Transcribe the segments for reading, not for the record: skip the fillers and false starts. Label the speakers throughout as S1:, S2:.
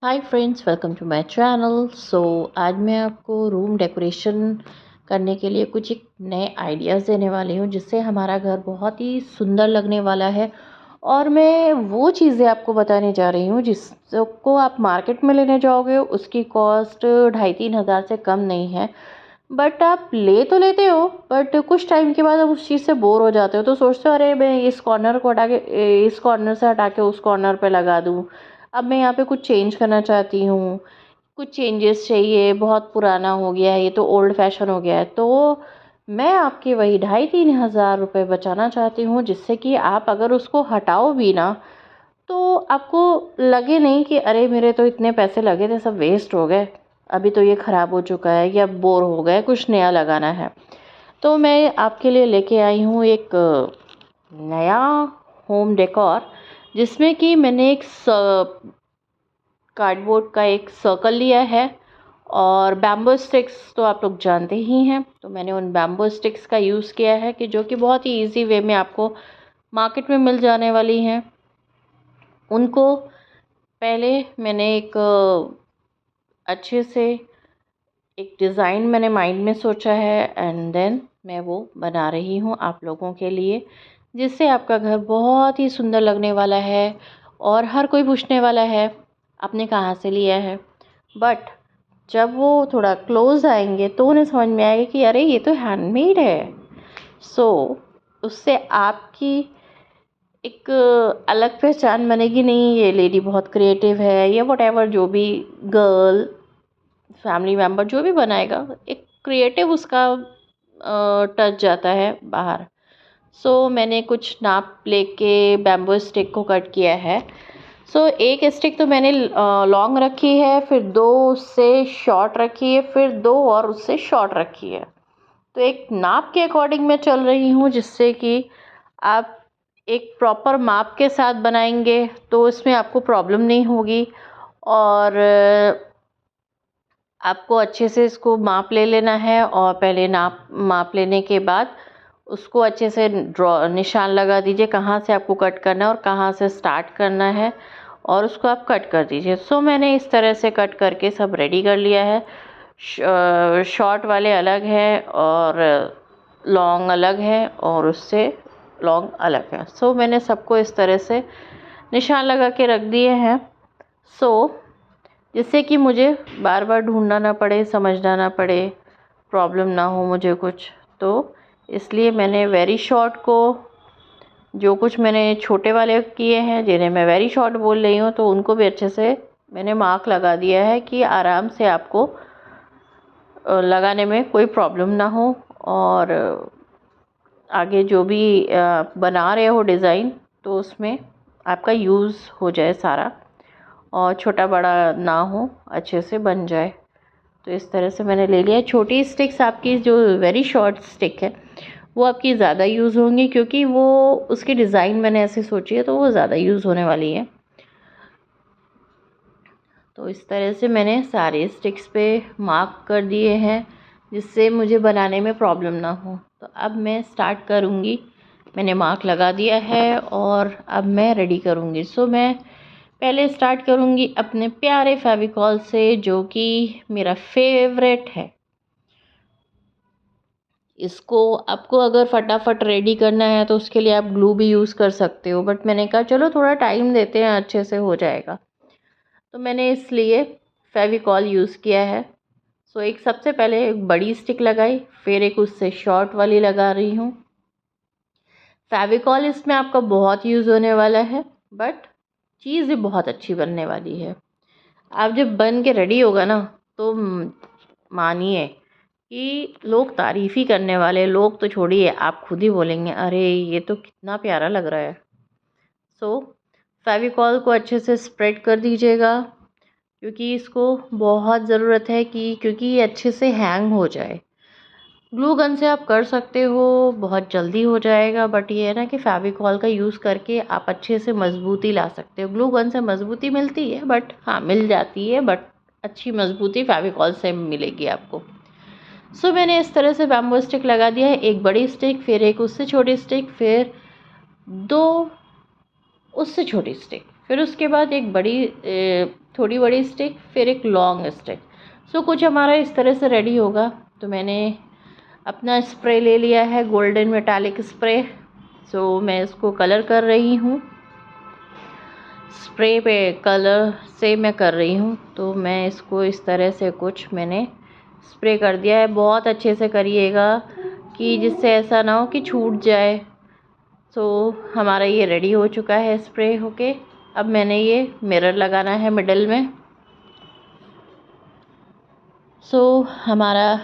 S1: Hi friends, welcome to my channel. आज मैं आपको रूम डेकोरेशन करने के लिए कुछ एक नए आइडियाज़ देने वाली हूँ जिससे हमारा घर बहुत ही सुंदर लगने वाला है। और मैं वो चीज़ें आपको बताने जा रही हूँ जिसको आप मार्केट में लेने जाओगे उसकी कॉस्ट 2,500-3,000 से कम नहीं है। बट आप ले तो लेते हो, बट कुछ टाइम के बाद आप उस चीज़ से बोर हो जाते हो, तो सोचते हो अरे मैं इस कॉर्नर को हटा के इस कॉर्नर से हटा के उस कॉर्नर पे लगा दूँ। अब मैं यहाँ पे कुछ चेंज करना चाहती हूँ, कुछ चेंजेस चाहिए, बहुत पुराना हो गया है, ये तो ओल्ड फैशन हो गया है। तो मैं आपके वही 2,500-3,000 रुपये बचाना चाहती हूँ, जिससे कि आप अगर उसको हटाओ भी ना तो आपको लगे नहीं कि अरे मेरे तो इतने पैसे लगे थे सब वेस्ट हो गए, अभी तो ये ख़राब हो चुका है या बोर हो गए, कुछ नया लगाना है। तो मैं आपके लिए लेके आई हूँ एक नया होम डेकोर, जिसमें कि मैंने एक कार्डबोर्ड का एक सर्कल लिया है और बैम्बू स्टिक्स तो आप लोग जानते ही हैं। तो मैंने उन बैम्बू स्टिक्स का यूज़ किया है कि जो कि बहुत ही इजी वे में आपको मार्केट में मिल जाने वाली हैं। उनको पहले मैंने एक अच्छे से एक डिज़ाइन मैंने माइंड में सोचा है एंड देन मैं वो बना रही हूँ आप लोगों के लिए, जिससे आपका घर बहुत ही सुंदर लगने वाला है। और हर कोई पूछने वाला है आपने कहाँ से लिया है, बट जब वो थोड़ा क्लोज आएंगे तो उन्हें समझ में आएगा कि अरे ये तो हैंडमेड है। सो उससे आपकी एक अलग पहचान बनेगी, नहीं ये लेडी बहुत क्रिएटिव है या वट एवर, जो भी गर्ल फैमिली मेम्बर जो भी बनाएगा एक क्रिएटिव उसका टच जाता है बाहर। मैंने कुछ नाप लेके बैम्बू स्टिक को कट किया है। एक स्टिक तो मैंने लॉन्ग रखी है, फिर दो उससे शॉर्ट रखी है, फिर दो और उससे शॉर्ट रखी है। तो एक नाप के अकॉर्डिंग मैं चल रही हूँ, जिससे कि आप एक प्रॉपर माप के साथ बनाएंगे तो इसमें आपको प्रॉब्लम नहीं होगी। और आपको अच्छे से इसको माप ले लेना है और पहले माप लेने के बाद उसको अच्छे से निशान लगा दीजिए कहाँ से आपको कट करना है और कहाँ से स्टार्ट करना है, और उसको आप कट कर दीजिए। मैंने इस तरह से कट करके सब रेडी कर लिया है। शॉर्ट वाले अलग है और लॉन्ग अलग है और उससे लॉन्ग अलग है। मैंने सबको इस तरह से निशान लगा के रख दिए हैं, जिससे कि मुझे बार बार ढूंढना ना पड़े, समझना ना पड़े, प्रॉब्लम ना हो मुझे कुछ। तो इसलिए मैंने वेरी शॉर्ट को, जो कुछ मैंने छोटे वाले किए हैं जिन्हें मैं वेरी शॉर्ट बोल रही हूँ, तो उनको भी अच्छे से मैंने मार्क लगा दिया है कि आराम से आपको लगाने में कोई प्रॉब्लम ना हो। और आगे जो भी बना रहे हो डिज़ाइन, तो उसमें आपका यूज़ हो जाए सारा और छोटा बड़ा ना हो, अच्छे से बन जाए। तो इस तरह से मैंने ले लिया। छोटी स्टिक्स आपकी जो वेरी शॉर्ट स्टिक है वो आपकी ज़्यादा यूज़ होंगी, क्योंकि वो उसकी डिज़ाइन मैंने ऐसे सोची है तो वो ज़्यादा यूज़ होने वाली है। तो इस तरह से मैंने सारे स्टिक्स पे मार्क कर दिए हैं, जिससे मुझे बनाने में प्रॉब्लम ना हो। तो अब मैं स्टार्ट करूँगी। मैंने मार्क लगा दिया है और अब मैं रेडी करूँगी। मैं पहले स्टार्ट करूँगी अपने प्यारे फेविकॉल से, जो कि मेरा फेवरेट है। इसको आपको अगर फटाफट रेडी करना है तो उसके लिए आप ग्लू भी यूज़ कर सकते हो, बट मैंने कहा चलो थोड़ा टाइम देते हैं, अच्छे से हो जाएगा। तो मैंने इसलिए फेविकॉल यूज़ किया है। एक सबसे पहले एक बड़ी स्टिक लगाई, फिर एक उससे शॉर्ट वाली लगा रही हूँ। फेविकॉल इसमें आपका बहुत यूज़ होने वाला है, बट चीज़ भी बहुत अच्छी बनने वाली है। आप जब बन के रेडी होगा ना, तो मानिए कि लोग तारीफ़ ही करने वाले, लोग तो छोड़िए, आप खुद ही बोलेंगे अरे ये तो कितना प्यारा लग रहा है। फेविकॉल को अच्छे से स्प्रेड कर दीजिएगा, क्योंकि इसको बहुत ज़रूरत है क्योंकि ये अच्छे से हैंग हो जाए। ग्लू गन से आप कर सकते हो, बहुत जल्दी हो जाएगा, बट ये है ना कि फेविकॉल का यूज़ करके आप अच्छे से मजबूती ला सकते हो। ग्लू गन से मजबूती मिलती है, बट हाँ मिल जाती है, बट अच्छी मजबूती फेविकॉल से मिलेगी आपको। मैंने इस तरह से बैम्बू स्टिक लगा दिया है, एक बड़ी स्टिक, फिर एक उससे छोटी स्टिक, फिर दो उससे छोटी स्टिक, फिर उसके बाद एक बड़ी थोड़ी बड़ी स्टिक, फिर एक लॉन्ग स्टिक। सो कुछ हमारा इस तरह से रेडी होगा। तो मैंने अपना स्प्रे ले लिया है, गोल्डन मेटालिक स्प्रे। सो मैं इसको कलर कर रही हूँ, स्प्रे पे कलर से मैं कर रही हूँ। तो मैं इसको इस तरह से कुछ मैंने स्प्रे कर दिया है। बहुत अच्छे से करिएगा कि जिससे ऐसा ना हो कि छूट जाए। सो हमारा ये रेडी हो चुका है स्प्रे होके। अब मैंने ये मिरर लगाना है मिडल में। सो हमारा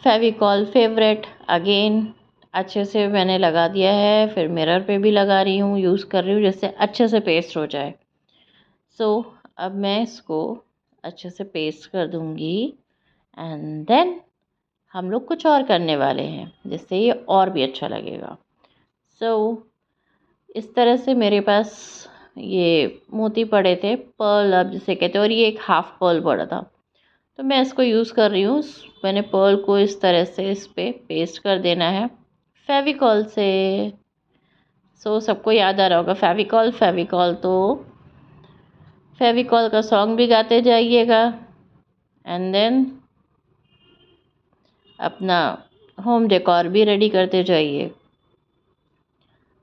S1: फेविकॉल फेवरेट अगेन अच्छे से मैंने लगा दिया है, फिर मिरर पे भी लगा रही हूँ, यूज़ कर रही हूँ जिससे अच्छे से पेस्ट हो जाए। सो अब मैं इसको अच्छे से पेस्ट कर दूँगी एंड देन हम लोग कुछ और करने वाले हैं जिससे ये और भी अच्छा लगेगा। सो इस तरह से मेरे पास ये मोती पड़े थे, पर्ल आप जिसे कहते हो, और ये एक हाफ पर्ल पड़ा था। तो मैं इसको यूज़ कर रही हूँ। मैंने पर्ल को इस तरह से इस पे पेस्ट कर देना है फेविकॉल से। सो सबको याद आ रहा होगा फेविकॉल फेविकॉल, तो फेविकॉल का सॉन्ग भी गाते जाइएगा एंड देन अपना होम डेकोर भी रेडी करते जाइए।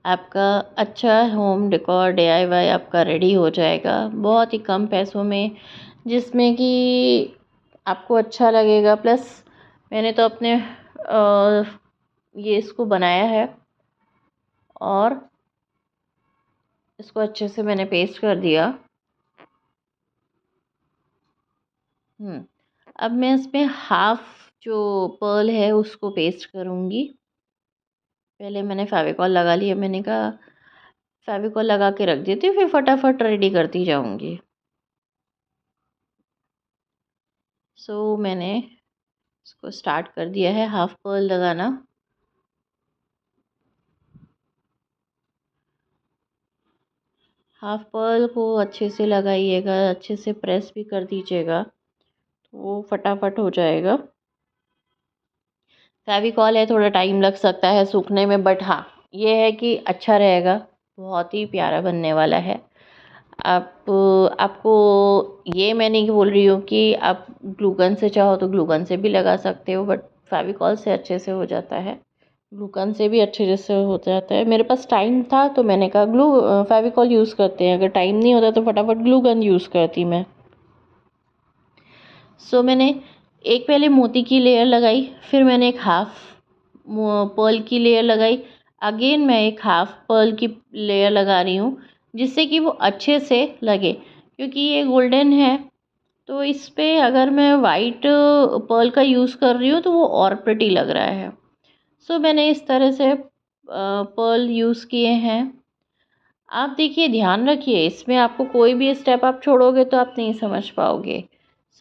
S1: आपका अच्छा होम डेकोर DIY आपका रेडी हो जाएगा बहुत ही कम पैसों में, जिसमें कि आपको अच्छा लगेगा। प्लस मैंने तो अपने ये इसको बनाया है और इसको अच्छे से मैंने पेस्ट कर दिया। अब मैं इसमें हाफ जो पर्ल है उसको पेस्ट करूँगी। पहले मैंने फेविकॉल लगा लिया, मैंने कहा फेविकॉल लगा के रख देती हूँ, फिर फटाफट रेडी करती जाऊँगी। सो मैंने इसको स्टार्ट कर दिया है हाफ पर्ल लगाना। हाफ पर्ल को अच्छे से लगाइएगा, अच्छे से प्रेस भी कर दीजिएगा तो वो फटाफट हो जाएगा। फेविकॉल है, थोड़ा टाइम लग सकता है सूखने में, बट हाँ ये है कि अच्छा रहेगा, बहुत ही प्यारा बनने वाला है। आप आपको ये मैं नहीं बोल रही हूँ कि आप ग्लूगन से चाहो तो ग्लूगन से भी लगा सकते हो, बट फेविकॉल से अच्छे से हो जाता है। ग्लूगन से भी अच्छे जैसे हो जाता है। मेरे पास टाइम था तो मैंने कहा फेविकॉल यूज़ करते हैं, अगर टाइम नहीं होता तो फटाफट ग्लूगन यूज़ करती मैं। सो मैंने एक पहले मोती की लेयर लगाई, फिर मैंने एक हाफ पर्ल की लेयर लगाई, अगेन मैं एक हाफ पर्ल की लेयर लगा रही हूँ जिससे कि वो अच्छे से लगे। क्योंकि ये गोल्डन है तो इस पे अगर मैं वाइट पर्ल का यूज़ कर रही हूँ तो वो और प्रिटी लग रहा है। सो मैंने इस तरह से पर्ल यूज़ किए हैं। आप देखिए, ध्यान रखिए इसमें आपको कोई भी स्टेप आप छोड़ोगे तो आप नहीं समझ पाओगे।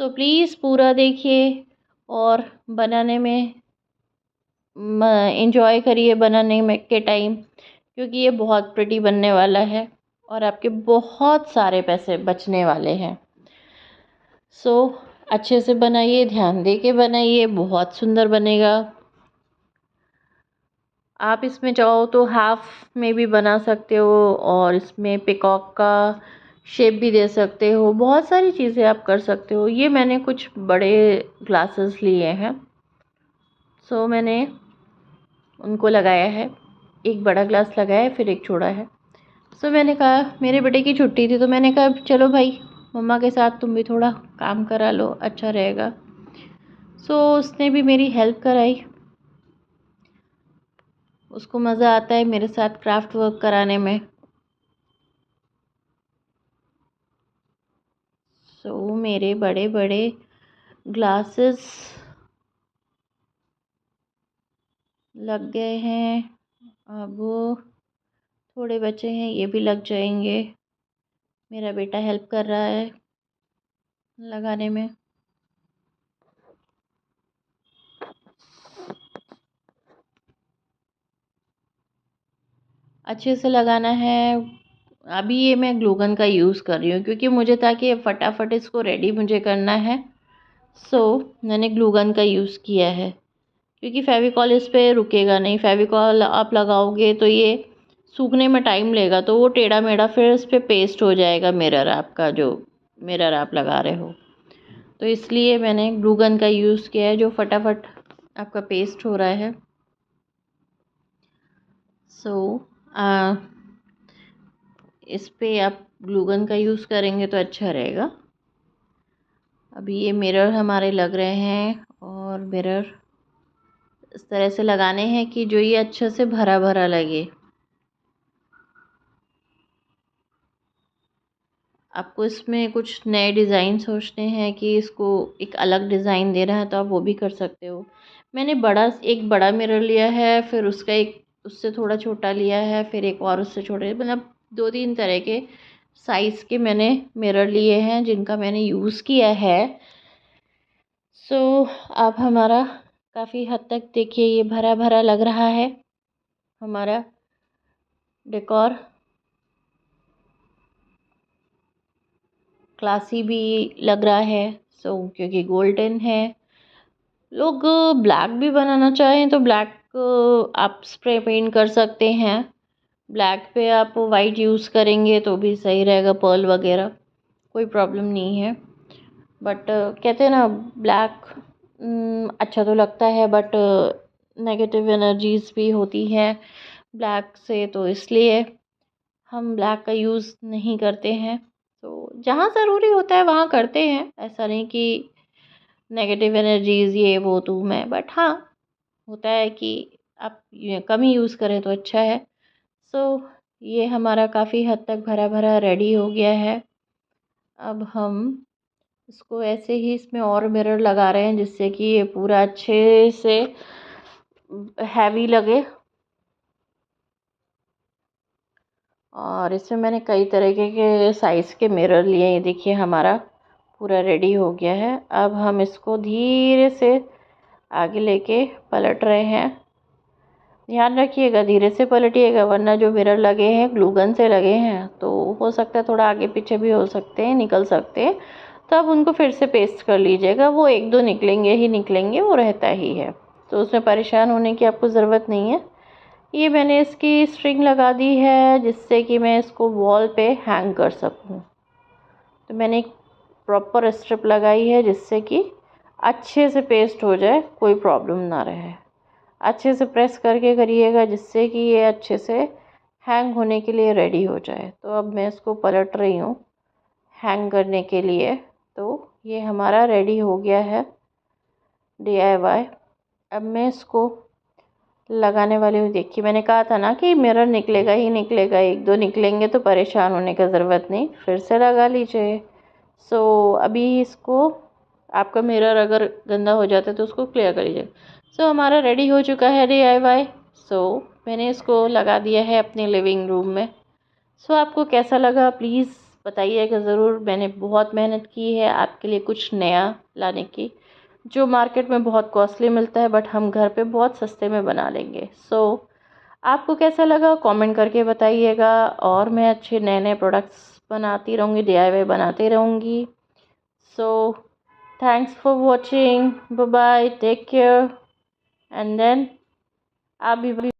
S1: सो प्लीज़ पूरा देखिए और बनाने में इंजॉय करिए बनाने में के टाइम, क्योंकि ये बहुत प्रिटी बनने वाला है और आपके बहुत सारे पैसे बचने वाले हैं। सो अच्छे से बनाइए, ध्यान दे के बनाइए, बहुत सुंदर बनेगा। आप इसमें चाहो तो हाफ में भी बना सकते हो और इसमें पिकॉक का शेप भी दे सकते हो, बहुत सारी चीज़ें आप कर सकते हो। ये मैंने कुछ बड़े ग्लासेस लिए हैं, सो मैंने उनको लगाया है, एक बड़ा ग्लास लगाया है फिर एक छोटा है। सो मैंने कहा मेरे बेटे की छुट्टी थी तो मैंने कहा चलो भाई मम्मा के साथ तुम भी थोड़ा काम करा लो, अच्छा रहेगा। सो उसने भी मेरी हेल्प कराई, उसको मज़ा आता है मेरे साथ क्राफ्ट वर्क कराने में। सो मेरे बड़े बड़े ग्लासेस लग गए हैं, अब थोड़े बचे हैं, ये भी लग जाएंगे। मेरा बेटा हेल्प कर रहा है लगाने में। अच्छे से लगाना है। अभी ये मैं ग्लूगन का यूज़ कर रही हूँ क्योंकि मुझे था कि फटाफट इसको रेडी मुझे करना है। सो मैंने ग्लूगन का यूज़ किया है क्योंकि फेविकॉल इस पे रुकेगा नहीं। फेविकॉल आप लगाओगे तो ये सूखने में टाइम लेगा तो वो टेढ़ा मेढ़ा फिर इस पे पेस्ट हो जाएगा मिरर आपका जो मिरर आप लगा रहे हो। तो इसलिए मैंने ग्लू गन का यूज़ किया है, जो फटाफट आपका पेस्ट हो रहा है। सो इस पे आप ग्लू गन का यूज़ करेंगे तो अच्छा रहेगा। अभी ये मिरर हमारे लग रहे हैं, और मिरर इस तरह से लगाने हैं कि जो ये अच्छे से भरा भरा लगे। आपको इसमें कुछ नए डिज़ाइन सोचते हैं कि इसको एक अलग डिज़ाइन देना है, तो आप वो भी कर सकते हो। मैंने एक बड़ा मिरर लिया है, फिर उसका एक उससे थोड़ा छोटा लिया है, फिर एक और उससे छोटे, मतलब 2-3 तरह के साइज़ के मैंने मिरर लिए हैं जिनका मैंने यूज़ किया है। सो अब हमारा काफ़ी हद तक देखिए ये भरा भरा लग रहा है हमारा डेकोर। क्लासी भी लग रहा है। क्योंकि गोल्डन है। लोग ब्लैक भी बनाना चाहें तो ब्लैक आप स्प्रे पेंट कर सकते हैं। ब्लैक पे आप वाइट यूज़ करेंगे तो भी सही रहेगा, पर्ल वगैरह, कोई प्रॉब्लम नहीं है। बट कहते हैं ना, ब्लैक अच्छा तो लगता है, बट नेगेटिव एनर्जीज़ भी होती हैं ब्लैक से, तो इसलिए हम ब्लैक का यूज़ नहीं करते हैं। तो जहाँ ज़रूरी होता है वहाँ करते हैं, ऐसा नहीं कि नेगेटिव एनर्जीज़ ये वो तो मैं, बट हाँ, होता है कि आप ये कम ही यूज़ करें तो अच्छा है। सो ये हमारा काफ़ी हद तक भरा भरा रेडी हो गया है। अब हम इसको ऐसे ही इसमें और मिरर लगा रहे हैं जिससे कि ये पूरा अच्छे से हैवी लगे। और इसमें मैंने कई तरीके के साइज़ के मिरर लिए। ये देखिए हमारा पूरा रेडी हो गया है। अब हम इसको धीरे से आगे लेके पलट रहे हैं। ध्यान रखिएगा धीरे से पलटिएगा, वरना जो मिरर लगे हैं ग्लू गन से लगे हैं तो हो सकता है थोड़ा आगे पीछे भी हो सकते हैं, निकल सकते हैं। तो अब उनको फिर से पेस्ट कर लीजिएगा। वो 1-2 निकलेंगे ही निकलेंगे, वो रहता ही है, तो उसमें परेशान होने की आपको ज़रूरत नहीं है। ये मैंने इसकी स्ट्रिंग लगा दी है जिससे कि मैं इसको वॉल पे हैंग कर सकूं। तो मैंने एक प्रॉपर स्ट्रिप लगाई है जिससे कि अच्छे से पेस्ट हो जाए, कोई प्रॉब्लम ना रहे। अच्छे से प्रेस करके करिएगा जिससे कि ये अच्छे से हैंग होने के लिए रेडी हो जाए। तो अब मैं इसको पलट रही हूँ हैंग करने के लिए। तो ये हमारा रेडी हो गया है DIY। अब मैं इसको लगाने वाली हूँ। देखिए मैंने कहा था ना कि मिरर निकलेगा ही निकलेगा, 1-2 निकलेंगे तो परेशान होने का ज़रूरत नहीं, फिर से लगा लीजिए। अभी इसको, आपका मिरर अगर गंदा हो जाता है तो उसको क्लियर कर लीजिए। हमारा रेडी हो चुका है DIY। मैंने इसको लगा दिया है अपने लिविंग रूम में। आपको कैसा लगा प्लीज़ बताइएगा ज़रूर। मैंने बहुत मेहनत की है आपके लिए कुछ नया लाने की, जो मार्केट में बहुत कॉस्टली मिलता है बट हम घर पे बहुत सस्ते में बना लेंगे। आपको कैसा लगा कमेंट करके बताइएगा, और मैं अच्छे नए नए प्रोडक्ट्स बनाती रहूँगी, DIY बनाती रहूँगी। Thanks for watching, bye bye, take care, and then आप भी